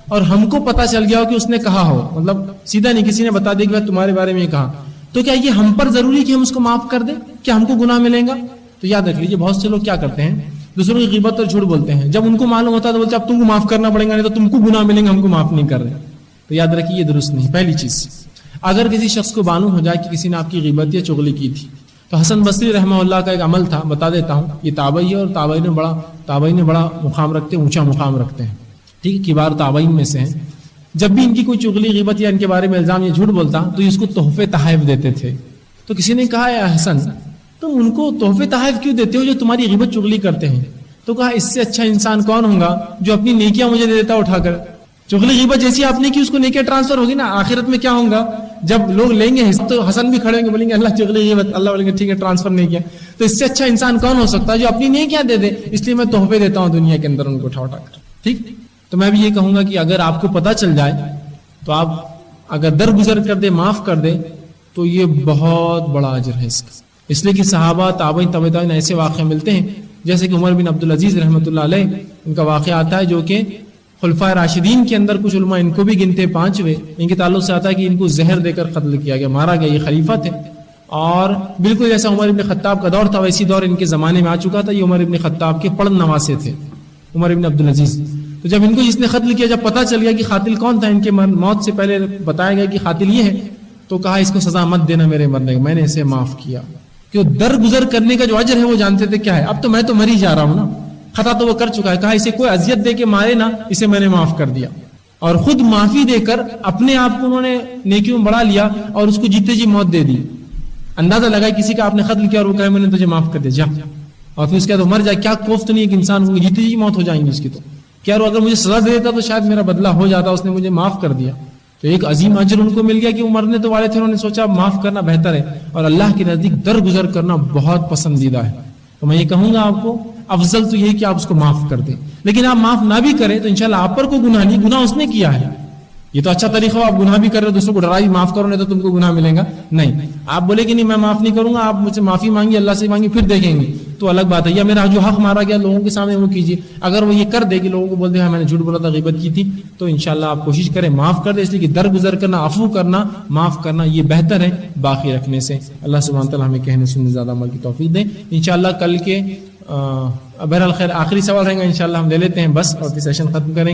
اور ہم کو پتا چل گیا ہو کہ اس نے کہا ہو، مطلب سیدھا نہیں، کسی نے بتا دیا کہ تمہارے بارے میں یہ کہا، تو کیا یہ ہم پر ضروری کہ ہم اس کو معاف کر دیں؟ کیا ہم کو گناہ ملیں گا؟ تو یاد رکھ لیجیے بہت سے لوگ کیا کرتے ہیں، دوسروں کی غیبت اور جھوٹ بولتے ہیں، جب ان کو معلوم ہوتا ہے تو بولتے ہیں اب تم کو معاف کرنا پڑے گا، نہیں تو تم کو گناہ ملیں گا، ہم کو معاف نہیں کر رہے. تو یاد رکھیے یہ درست نہیں. پہلی چیز، اگر کسی شخص کو معلوم ہو جائے کہ کسی نے آپ کی غیبت یا چغلی کی تھی، تو حسن بصری رحمہ اللہ کا ایک عمل تھا، بتا دیتا ہوں. یہ تابعی ہے اور تابعی نے بڑا مقام رکھتے ہیں، اونچا مقام رکھتے ہیں. ٹھیک، کبار تابعین میں سے ہیں. جب بھی ان کی کوئی چغلی غیبت یا ان کے بارے میں الزام یا جھوٹ بولتا تو یہ اس کو تحفے تحائف دیتے تھے. تو کسی نے کہا اے حسن تم ان کو تحفے تحائف کیوں دیتے ہو جو تمہاری غیبت چغلی کرتے ہیں؟ تو کہا اس سے اچھا انسان کون ہوگا جو اپنی نیکیاں مجھے دے دیتا اٹھا کر. چغلی غیبت جیسی آپ نے کی اس کو نیکیاں ٹرانسفر ہوگی نا. آخرت میں کیا ہوگا جب لوگ لیں گے تو حسن بھی کھڑے ہوں گے، بولیں گے اللہ چغلی غیبت، اللہ بولیں گے ٹھیک ہے ٹرانسفر نیکیاں. تو اس سے اچھا انسان کون ہو سکتا ہے جو اپنی نیکیاں دے دے؟ اس لیے میں تحفے دیتا ہوں دنیا کے اندر ان کو اٹھا کر. ٹھیک. تو میں بھی یہ کہوں گا کہ اگر آپ کو پتا چل جائے تو آپ اگر درگزر کر دے، معاف کر دے، تو یہ بہت بڑا اجر ہے اس کا. اس لیے کہ صحابہ، تابعین، تبع تابعین ایسے واقعے ملتے ہیں جیسے کہ عمر بن عبدالعزیز رحمۃ اللہ علیہ، ان کا واقعہ آتا ہے جو کہ خلفائے راشدین کے اندر کچھ علماء ان کو بھی گنتے 5ویں، ان کے تعلق سے آتا ہے کہ ان کو زہر دے کر قتل کیا گیا، مارا گیا. یہ خلیفہ تھے اور بالکل جیسا عمر ابن خطاب کا دور تھا ویسی دور ان کے زمانے میں آ چکا تھا. یہ عمر ابن خطاب کے پڑھ نواسے تھے، عمر ابن عبدالعزیز. تو جب ان کو جس نے قتل کیا، جب پتا چل گیا کہ قاتل کون تھا، ان کے موت سے پہلے بتایا گیا کہ قاتل یہ ہے، تو کہا اس کو سزا مت دینا میرے مرنے کا، میں نے اسے معاف کیا. کہ درگزر کرنے کا جو اجر ہے وہ جانتے تھے کیا ہے. اب تو میں تو مر ہی جا رہا ہوں نا، خطا تو وہ کر چکا ہے، کہا اسے کوئی اذیت دے کے مارے نا، اسے میں نے معاف کر دیا. اور خود معافی دے کر اپنے آپ کو انہوں نے نیکیوں میں بڑھا لیا اور اس کو جیتے جی موت دے دی. اندازہ لگا کسی کا آپ نے قتل کیا اور وہ کہے میں نے تجھے معاف کر دیا جا، اور پھر اس کے بعد مر جائے. کیا کوفت نہیں کہ انسان کو جیتے جی موت ہو جائیں گی اس کی. تو کیا اگر مجھے سزا دے دیتا تو شاید میرا بدلہ ہو جاتا، اس نے مجھے معاف کر دیا. تو ایک عظیم اجر ان کو مل گیا کہ وہ مرنے تو والے تھے، انہوں نے سوچا معاف کرنا بہتر ہے، اور اللہ کے نزدیک درگزر کرنا بہت پسندیدہ ہے. تو میں یہ کہوں گا آپ کو افضل تو یہ کہ آپ اس کو معاف کر دیں. لیکن آپ معاف نہ بھی کریں تو انشاءاللہ آپ پر کوئی گناہ نہیں، گناہ اس نے کیا ہے. یہ تو اچھا طریقہ ہو، آپ گناہ بھی کر رہے ہو دوسروں کو ڈرائی معاف کرو نہیں تو تم کو گناہ ملے گا. نہیں، آپ بولے کہ نہیں میں معاف نہیں کروں گا، آپ مجھ سے معافی مانگی، اللہ سے مانگی، پھر دیکھیں گے تو الگ بات ہے. یا میرا جو حق مارا گیا لوگوں کے سامنے وہ کیجیے. اگر وہ یہ کر دے کہ لوگوں کو بول دے ہاں میں نے جھوٹ بولا تھا، غیبت کی تھی، تو انشاءاللہ آپ کوشش کریں معاف کر دیں. اس لیے کہ درگزر کرنا، عفو کرنا، معاف کرنا یہ بہتر ہے باقی رکھنے سے. اللہ سبحانہ تعالیٰ ہمیں کہنے سننے زیادہ عمل کی توفیق دیں. انشاءاللہ کل کے بہرحال خیر آخری سوال رہے گا انشاءاللہ ہم لے لیتے ہیں بس، اور پھر سیشن ختم کریں.